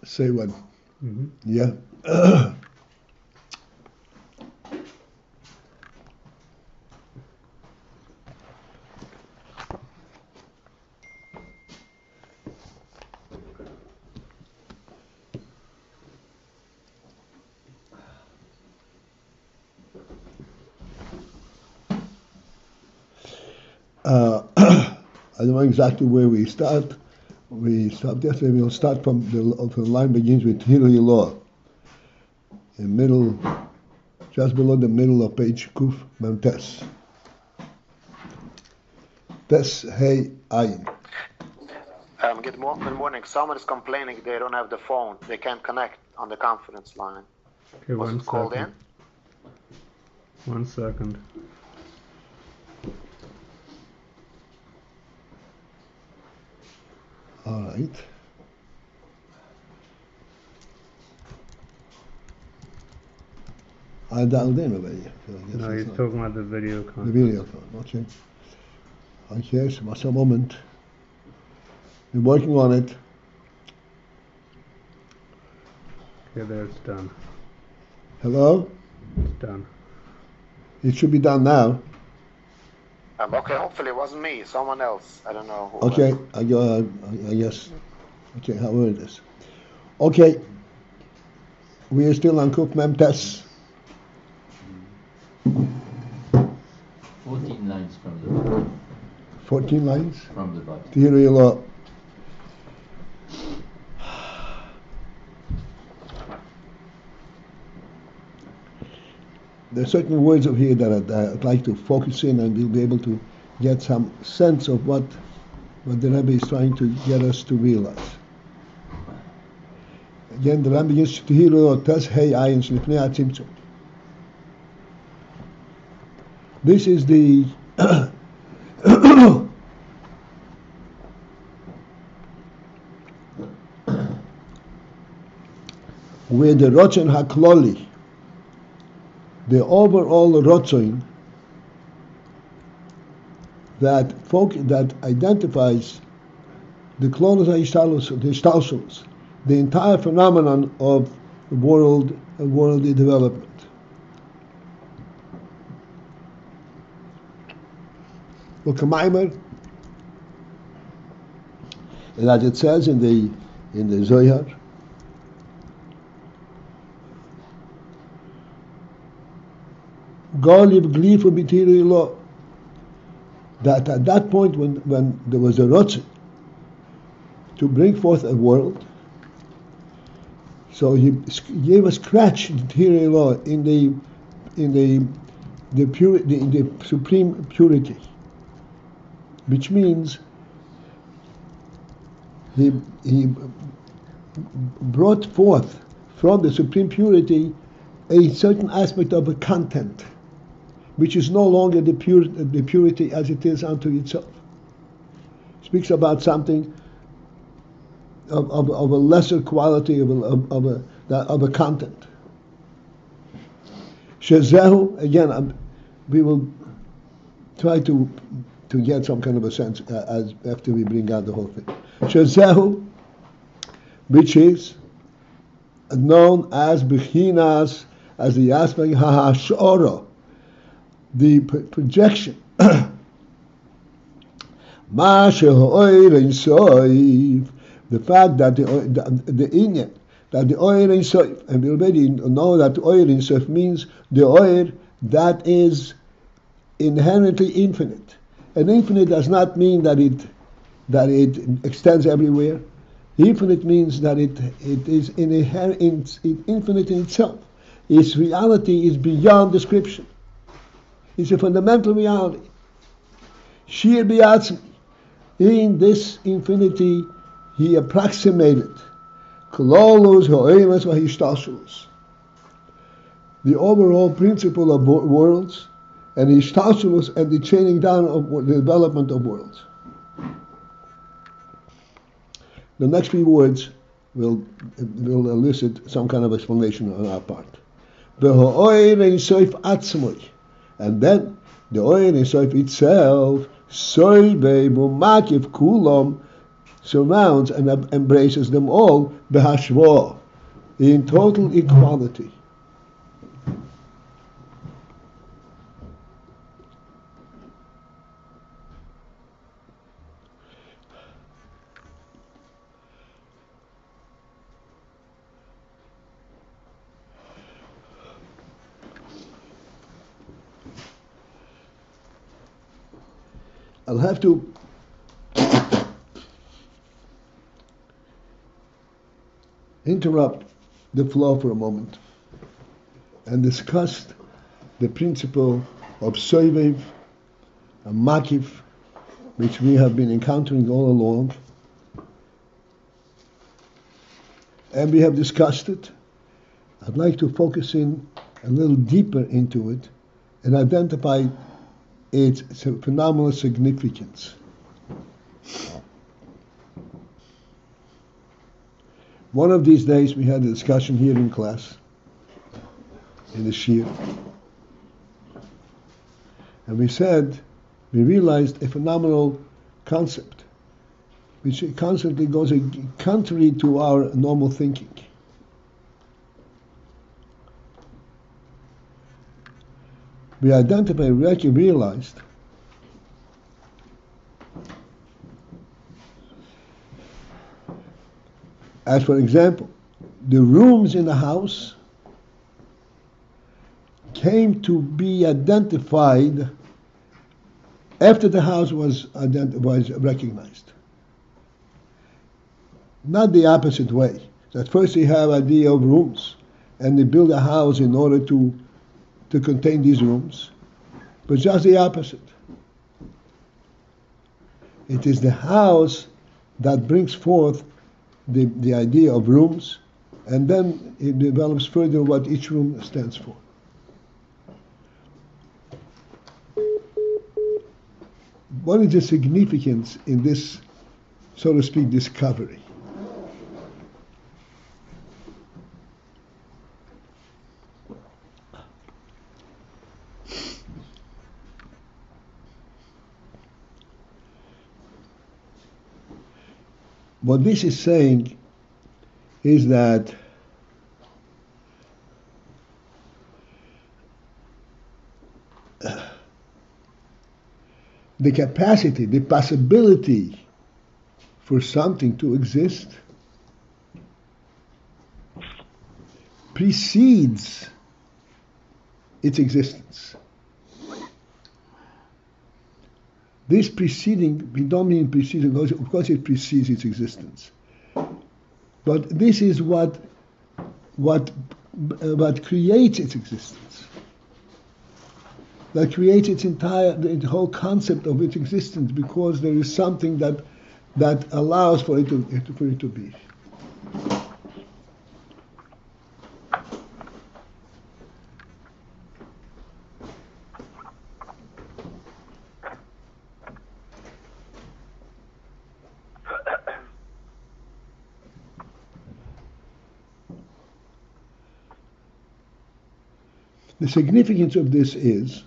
Say what? Mm-hmm. Yeah. I don't know exactly where we start. We stopped yesterday. We'll start from the line begins with Tirah law. In middle, just below the middle of page Kuf Memtes. Tes Hey Ayin. Good morning. Someone is complaining they don't have the phone. They can't connect on the conference line. Okay, Was it called in? 1 second. All right. I dialed in already. So I guess No, it's he's not. talking about the video The conference. video call. Okay. Okay, so what's a moment? We're working on it. Okay, there, it's done. Hello? It's done. It should be done now. Okay, hopefully it wasn't me. Someone else. I don't know who. Okay, I guess. Okay, however it is. Okay, we are still on Kuf Memtes. 14 lines from the bottom. 14 lines. From the bottom. Tirah law. There are certain words over here that I'd like to focus in, and we'll be able to get some sense of what the Rebbe is trying to get us to realize. Again, the Rebbe begins to hear Tes Hey Ayin Shlifnei HaTzimtzum. This is the where the Rotzen HaKloli, the overall Rotzen that identifies the Klolos HaIshtalus, the Ishtalshelus, the entire phenomenon of worldly development. Look, Maimer, and as it says in the Zohar, that at that point when there was a Rotzen to bring forth a world, so he gave a scratch in Tirah law in the supreme purity, which means he brought forth from the supreme purity a certain aspect of a content, which is no longer the purity as it is unto itself. Speaks about something of a lesser quality of a content. Shezehu, again, we will try to get some kind of a sense as after we bring out the whole thing. Shezehu, which is known as Bechinas, as the aspect Hahashora, the projection. The fact that the inyan, that the oil in soif, and we already know that oil in soif means the oil that is inherently infinite. And infinite does not mean that it extends everywhere. Infinite means that it is infinite in itself. Its reality is beyond description. It's a fundamental reality. Shir bi'atzmi. In this infinity, he approximated Kololus ha'oilas v'hishtalshelus, the overall principle of worlds, and hishtalshelus, and the chaining down of the development of worlds. The next few words will elicit some kind of explanation on our part. V'ha'oir ein soif atzmoi, and then the oil in soif itself, soive mumakif kulam, surrounds and embraces them all, behashvo, in total equality. I'll have to interrupt the flow for a moment and discuss the principle of soivev and makif, which we have been encountering all along. And we have discussed it. I'd like to focus in a little deeper into it and identify its phenomenal significance. One of these days we had a discussion here in class, in the shir, and we realized a phenomenal concept, which constantly goes contrary to our normal thinking. We identified, we actually realized as, for example, the rooms in the house came to be identified after the house was recognized. Not the opposite way. At first you have idea of rooms, and they build a house in order to contain these rooms, but just the opposite. It is the house that brings forth the idea of rooms, and then it develops further what each room stands for. What is the significance in this, so to speak, discovery? What this is saying is that the capacity, the possibility for something to exist precedes its existence. This preceding, we don't mean preceding, of course it precedes its existence. But this is what creates its existence. That creates its the whole concept of its existence, because there is something that allows for it to be. The significance of this is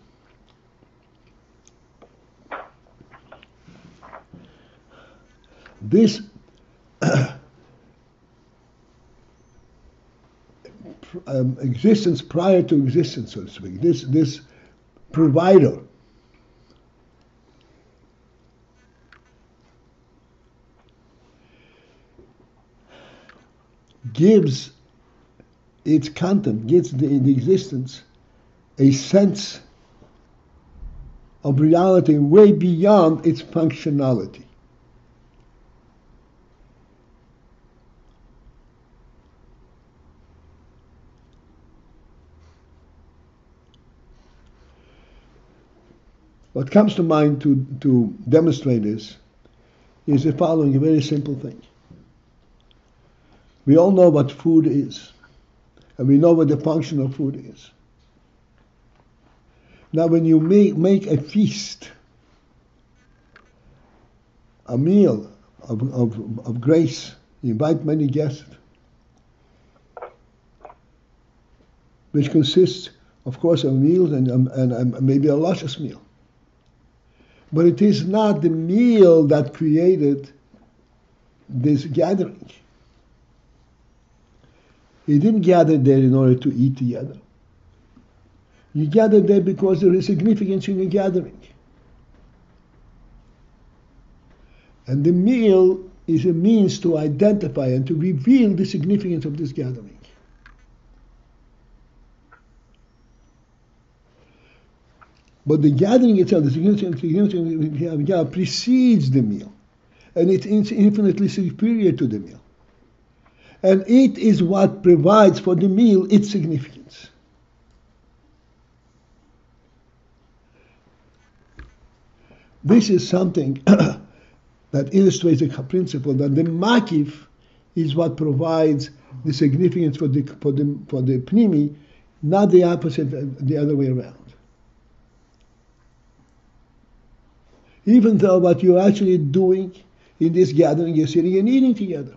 this existence prior to existence, so to speak, this provider gives its content, gives the existence a sense of reality way beyond its functionality. What comes to mind to demonstrate this is the following, a very simple thing. We all know what food is, and we know what the function of food is. Now when you make a feast, a meal of grace, you invite many guests, which consists, of course, of meals and maybe a luscious meal. But it is not the meal that created this gathering. He didn't gather there in order to eat together. You gather there because there is significance in the gathering. And the meal is a means to identify and to reveal the significance of this gathering. But the gathering itself, the significance precedes the meal. And it's infinitely superior to the meal. And it is what provides for the meal its significance. This is something that illustrates the principle that the makif is what provides the significance for the pnimi, not the opposite, the other way around. Even though what you're actually doing in this gathering, you're sitting and eating together.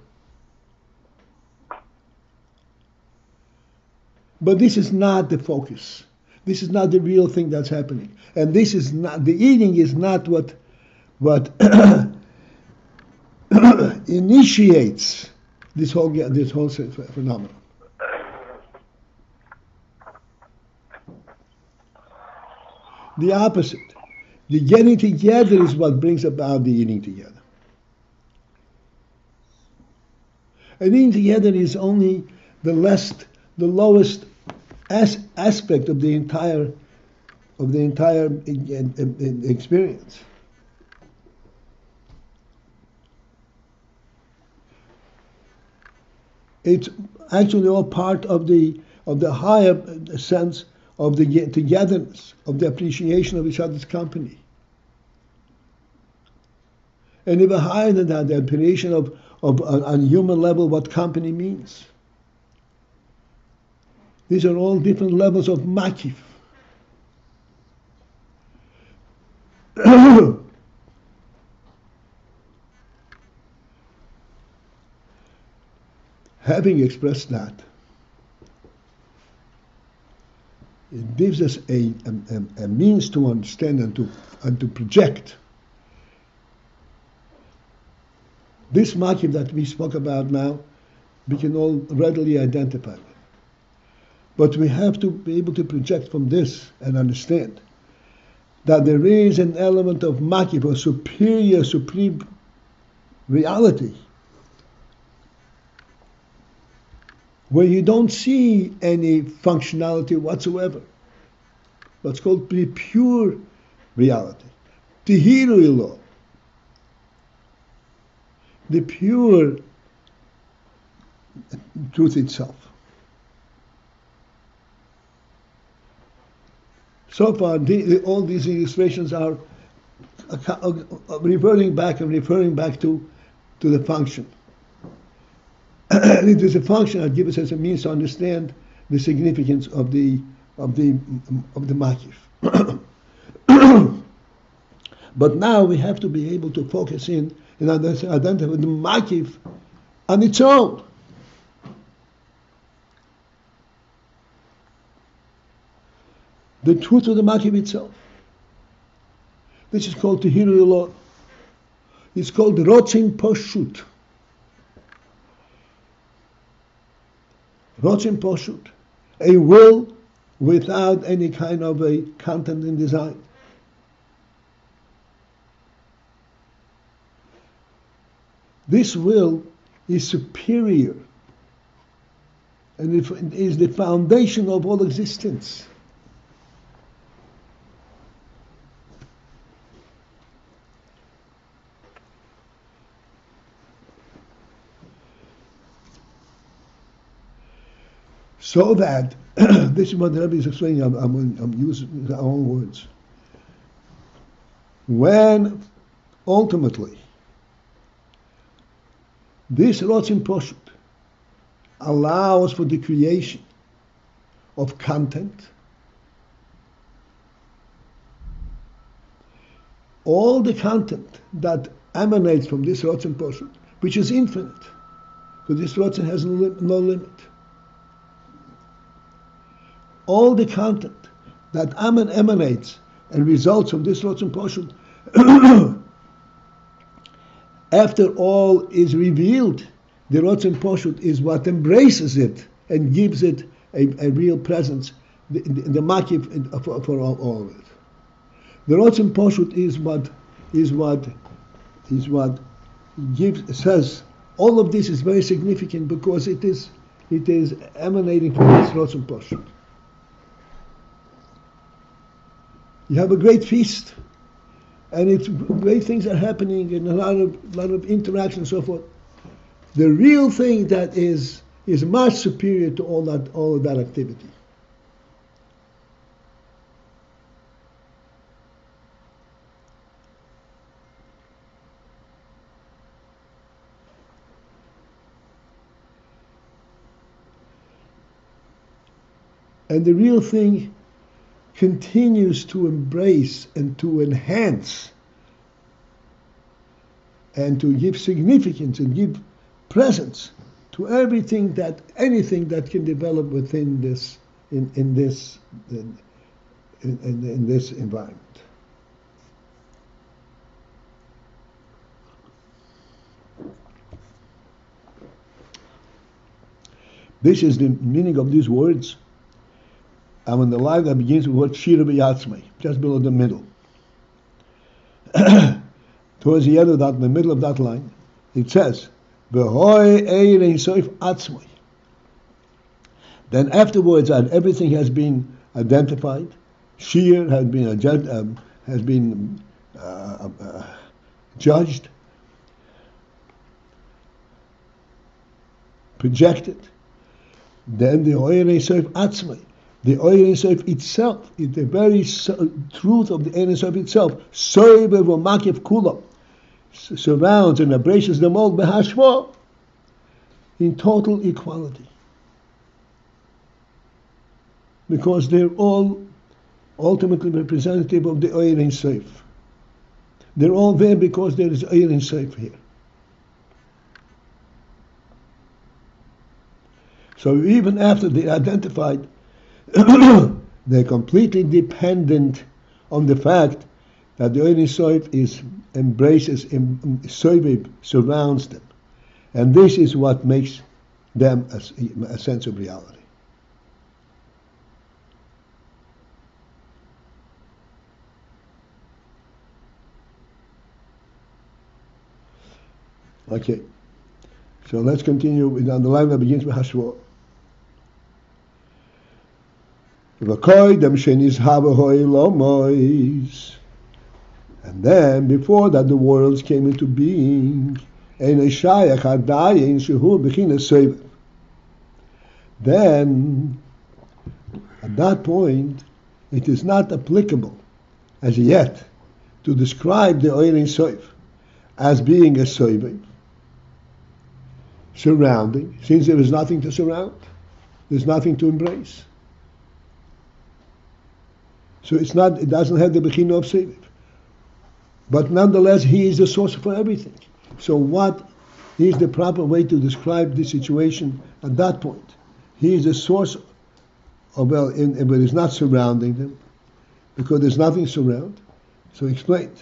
But this is not the focus. This is not the real thing that's happening. And this is not, the eating is not what initiates this whole phenomenon. The opposite. The getting together is what brings about the eating together. And eating together is only the lowest aspect of the entire experience. It's actually all part of the higher sense of the togetherness, of the appreciation of each other's company. And even higher than that, the appreciation of on a human level what company means. These are all different levels of makif. Having expressed that, it gives us a means to understand and to project this makif that we spoke about now. We can all readily identify it. But we have to be able to project from this and understand that there is an element of makif, or supreme reality, where you don't see any functionality whatsoever. What's called the pure reality. Tirah, the pure truth itself. So far, all these illustrations are referring back to the function. It is a function that gives us a means to understand the significance of the makif. But now we have to be able to focus in and identify the makif on its own. The truth of the makif itself. This is called tirah. It's called rotzin poshut. Rotzin poshut, a will without any kind of a content and design. This will is superior, and it is the foundation of all existence. So that, this is what the Rebbe is explaining, I'm using our own words. When ultimately this rotzin poshut allows for the creation of content, all the content that emanates from this rotzin poshut, which is infinite, because this rotzin has no limit. All the content that emanates and results from this rotzin poshut after all is revealed, the Rotzen Poshut is what embraces it and gives it a real presence, the makif for all of it. The Rotzen Poshut is what says all of this is very significant because it is emanating from this Rotzen Poshut. You have a great feast, and it's great things are happening, and a lot of interaction and so forth. The real thing that is much superior to all of that activity. And the real thing continues to embrace and to enhance and to give significance and give presence to anything that can develop within this in this environment. This is the meaning of these words. And when the line that begins with the word tirah b'yatzmai, just below the middle. Towards the end of that, in the middle of that line, it says, V'hoi ein soif atzmai. Then afterwards, and everything has been identified, shir has been judged, projected. Then the Ein Sof Atzmai, the Ein Sof itself, is the very truth of the Ein Sof itself, Soibe v'makiv kula, surrounds and embraces them all behashva, in total equality. Because they're all ultimately representative of the Ein Sof. They're all there because there is Ein Sof here. So even after they identified, they're completely dependent on the fact that the Ein Sof embraces, surrounds them. And this is what makes them a sense of reality. Okay, so let's continue with the line that begins with Hashua. And then, before that, the worlds came into being. Then, at that point, it is not applicable as yet to describe the Ein Sof as being a sovereign, surrounding, since there is nothing to surround, there's nothing to embrace. So it doesn't have the bechina of Seviv. But nonetheless, he is the source for everything. So what is the proper way to describe the situation at that point? He is the source of, but it's not surrounding them, because there's nothing to surround. So explained.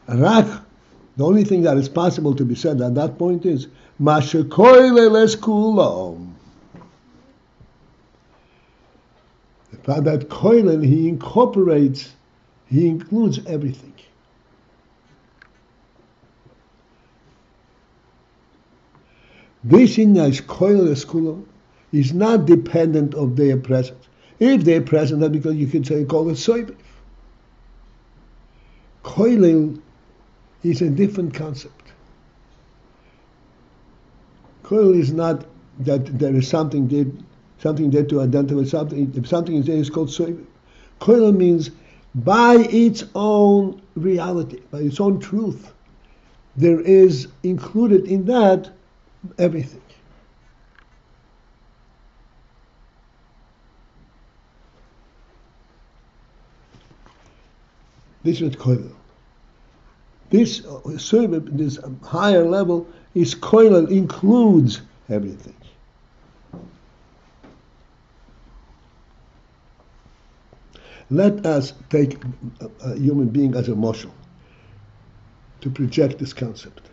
Rak, the only thing that is possible to be said at that point is, Mashekoyle les kulam. The fact that koilen, he includes everything. This inyash koilen les kulam is not dependent of their presence. If they're present, then because you could say call it soiv. Koilen is a different concept. Koil is not that there is something there to identify something. If something is there, it's called soiv. Koil means by its own reality, by its own truth, there is included in that everything. This is koil. This soiv, this higher level, is koil, includes everything. Let us take a human being as a moshel to project this concept.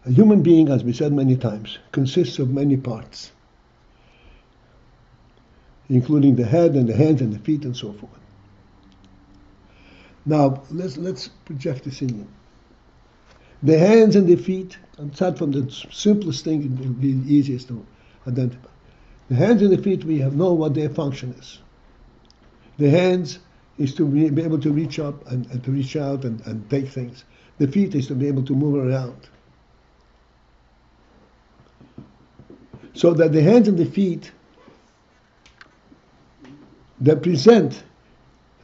A human being, as we said many times, consists of many parts, including the head and the hands and the feet and so forth. Now, let's project this in. The hands and the feet, and start from the simplest thing, it will be the easiest to identify. The hands and the feet, we have know what their function is. The hands is to be able to reach up and to reach out and take things. The feet is to be able to move around. So that the hands and the feet that present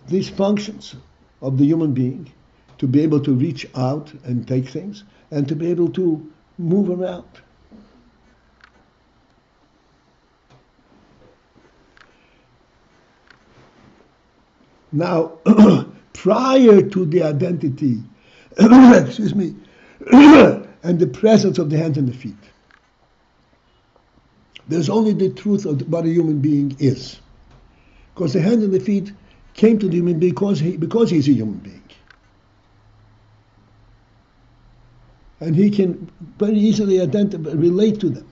these functions of the human being, to be able to reach out and take things, and to be able to move around. Now, prior to the identity, excuse me, and the presence of the hands and the feet, there's only the truth of what a human being is. Because the hands and the feet came to the human being because he's a human being. And he can very easily relate to them.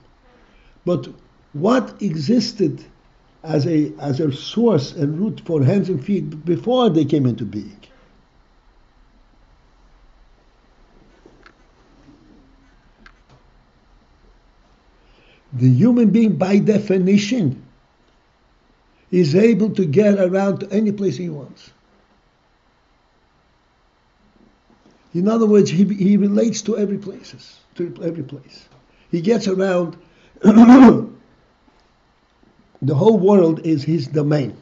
But what existed as a source and root for hands and feet before they came into being? The human being, by definition, is able to get around to any place he wants. In other words, he relates to every place. He gets around. The whole world is his domain.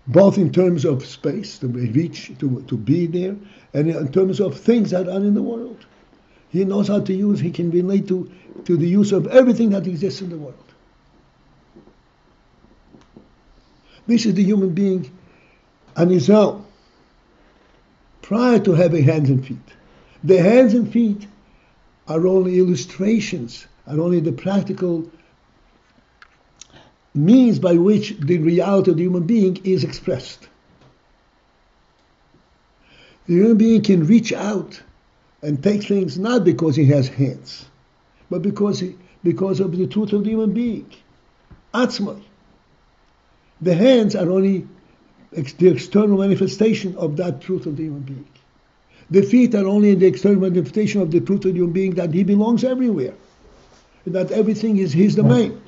Both in terms of space, to reach, to be there, and in terms of things that are in the world. He knows how to use, he can relate to the use of everything that exists in the world. This is the human being on his own, prior to having hands and feet. The hands and feet are only illustrations, are only the practical means by which the reality of the human being is expressed. The human being can reach out and take things not because he has hands, but because of the truth of the human being. Atzmai. The hands are only the external manifestation of that truth of the human being. The feet are only the external manifestation of the truth of the human being, that he belongs everywhere, and that everything is his domain.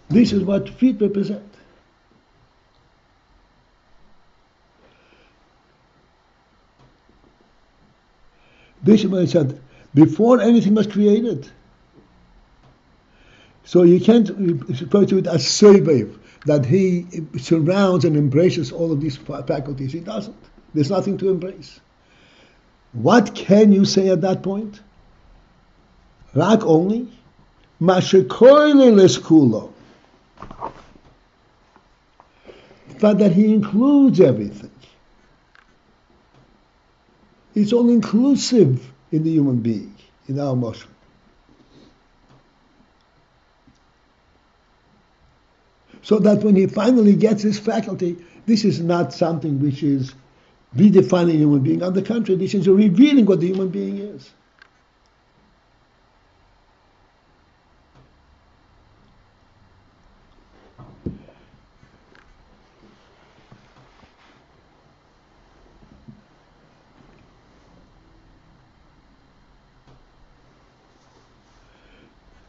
This is what feet represent. This is what I said, before anything was created. So you can't refer to it as Sovev, that he surrounds and embraces all of these faculties. He doesn't. There's nothing to embrace. What can you say at that point? Rak only, Mashekoyle leskulo. The fact that he includes everything. It's all inclusive in the human being, in our Moshe. So that when he finally gets this faculty, this is not something which is redefining a human being. On the contrary, this is revealing what the human being is.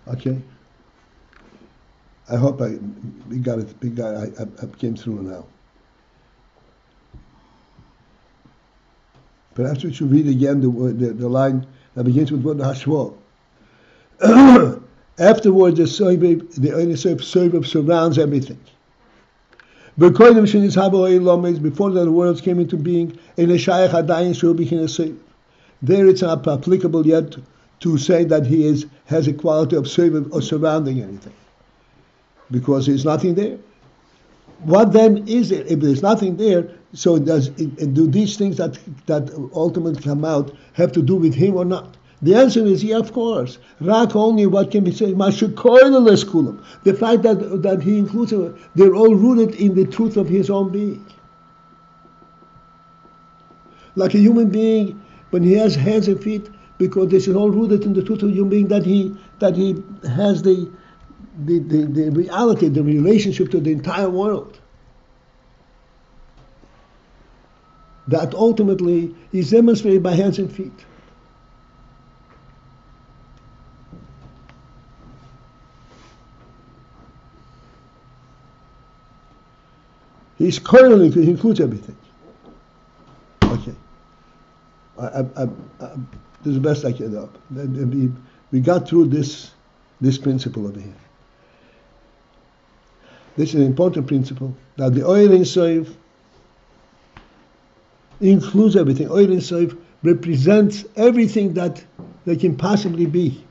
Okay. I hope I came through now. Perhaps we should read again the line that begins with word Hashvo. Afterwards, the Sovev surrounds everything. Before the worlds came into being, there it's not applicable yet to say that he has a quality of Sovev or surrounding anything, because there's nothing there. What then is it? If there's nothing there, so do these things that ultimately come out have to do with him or not? The answer is, yeah, of course. Rak only what can be said. The fact that he includes them, they're all rooted in the truth of his own being. Like a human being, when he has hands and feet, because this is all rooted in the truth of human being, that he has the reality, the relationship to the entire world. That ultimately is demonstrated by hands and feet. He's currently, he includes everything. Okay. This is the best I can do. We got through this principle over here. This is an important principle, that the Oil in Soif includes everything. Oil in Soif represents everything that there can possibly be.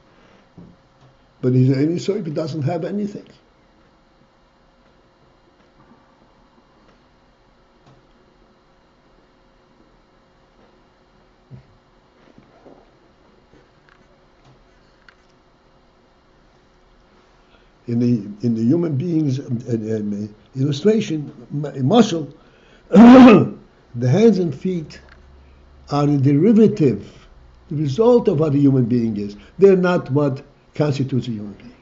But in Oil in Soif, it doesn't have anything. In the human being's illustration, muscle, the hands and feet are a derivative, the result of what a human being is. They're not what constitutes a human being.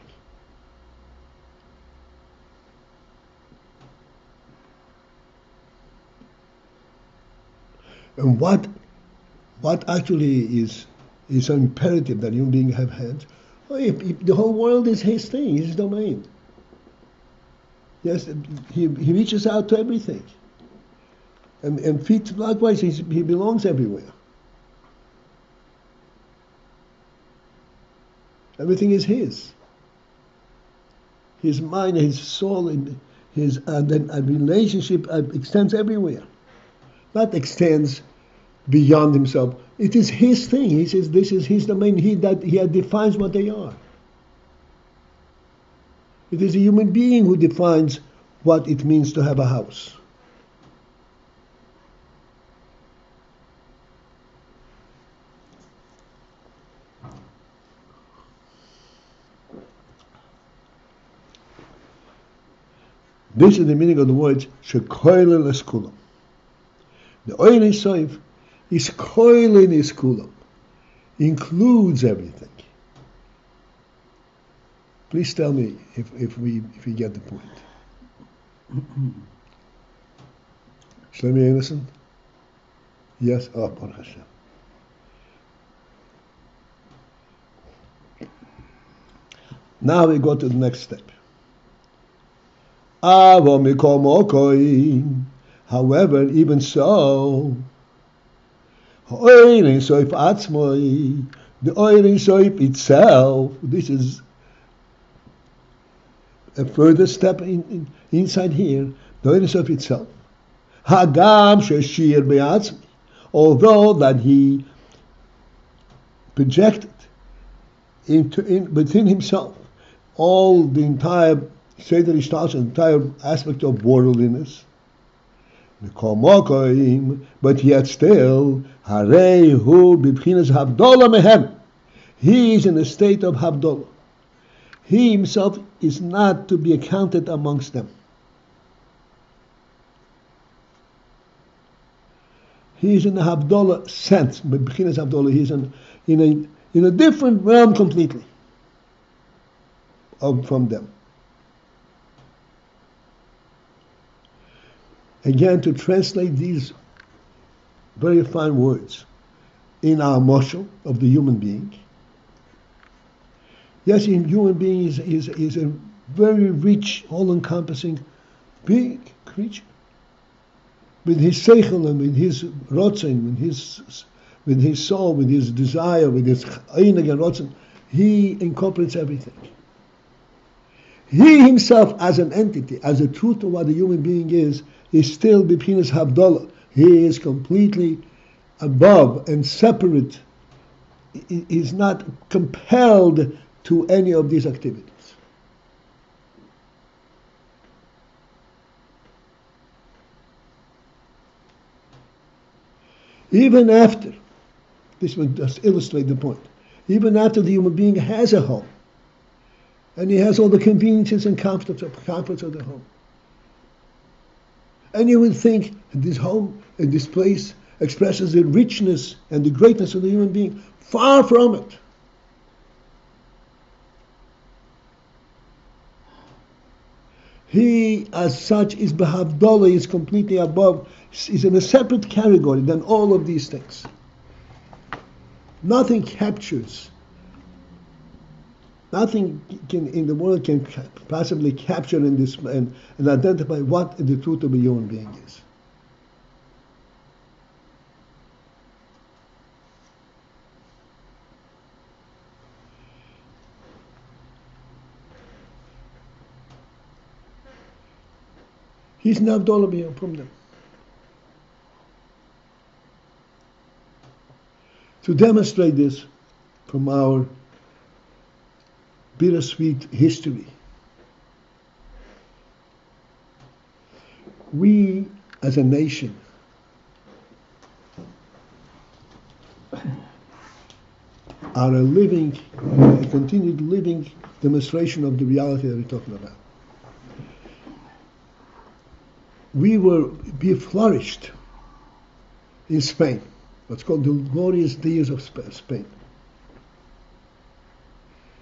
And what actually is so imperative that human beings have hands? If the whole world is his thing, his domain. Yes, he reaches out to everything. And feet, likewise, he belongs everywhere. Everything is his. His mind, his soul, and his relationship extends everywhere. Not extends beyond himself. It is his thing. He says this is his domain. He defines what they are. It is a human being who defines what it means to have a house. This is the meaning of the words shekoyle leskulam. The oil soif is koyle leskulam, includes everything. Please tell me if we get the point. Shlomi Anderson? Yes? Oh, Baruch Hashem. Now we go to the next step. However, even so, the oil in soif itself, this is a further step inside here, the oil in soif itself. Hagam sheshir be'atzmi, although that he projected within himself all the entire Seder Ishtash, the entire aspect of worldliness. But yet still, Harei hu b'bchinas Havdolah mehem. He is in a state of Havdolah. He himself is not to be accounted amongst them. He is in the Havdolah sense, b'bchinas Havdolah. He is in a different realm completely from them. Again, to translate these very fine words in our moshel of the human being. Yes, a human being is a very rich, all-encompassing, big creature. With his seichel and with his rotzen, with his soul, with his desire, with his einig and rotzen, he incorporates everything. He himself, as an entity, as a truth of what a human being is still b'phinas Havdolah. He is completely above and separate. He is not compelled to any of these activities. Even after, this will just illustrate the point, even after the human being has a home, and he has all the conveniences and comforts of the home. And you would think this home and this place expresses the richness and the greatness of the human being. Far from it. He, as such, is Behavdolah, is completely above, is in a separate category than all of these things. Nothing captures, nothing in the world can possibly capture in this and identify what the truth of a human being is. He's not Avdolah from them. To demonstrate this from our bittersweet history, we as a nation are a continued living demonstration of the reality that we're talking about. We flourished in Spain, what's called the glorious days of Spain.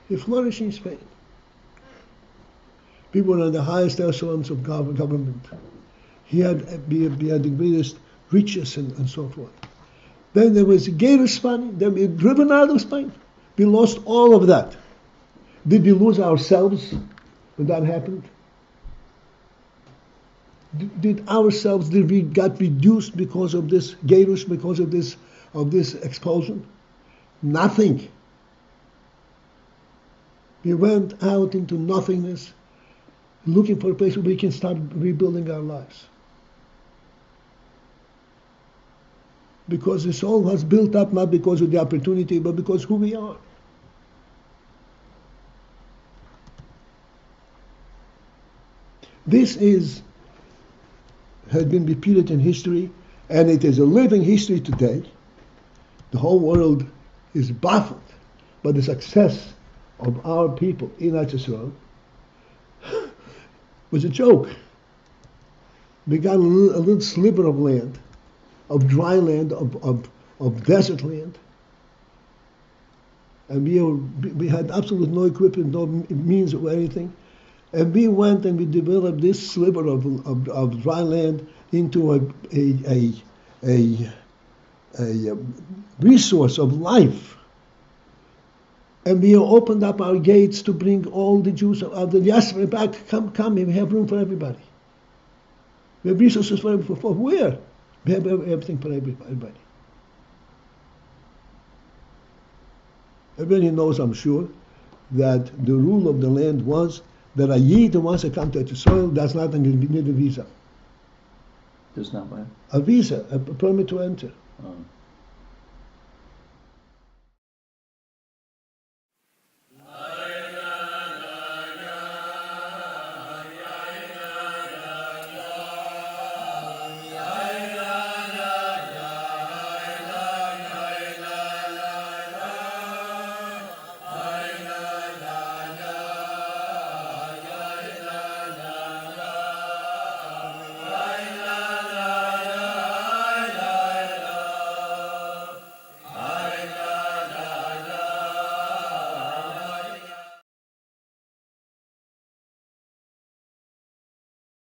We flourished in Spain. People were in the highest echelons of government. We had the greatest riches and so forth. Then there was a gate of Spain, then we were driven out of Spain. We lost all of that. Did we lose ourselves when that happened? Did we got reduced because of this Gerus, because of this expulsion? Nothing. We went out into nothingness, looking for a place where we can start rebuilding our lives. Because the soul has built up not because of the opportunity, but because who we are. This has been repeated in history, and it is a living history today. The whole world is baffled by the success of our people in Israel. It was a joke. We got a little sliver of land, of dry land, of desert land, and we had absolutely no equipment, no means of anything. And we went and we developed this sliver of dry land into a resource of life. And we opened up our gates to bring all the Jews of the diaspora back. Come, we have room for everybody. We have resources for where? We have everything for everybody. Everybody knows, I'm sure, that the rule of the land was that a Yid who wants to come to the soil does not need a visa. Does not what? A visa, a permit to enter. Oh.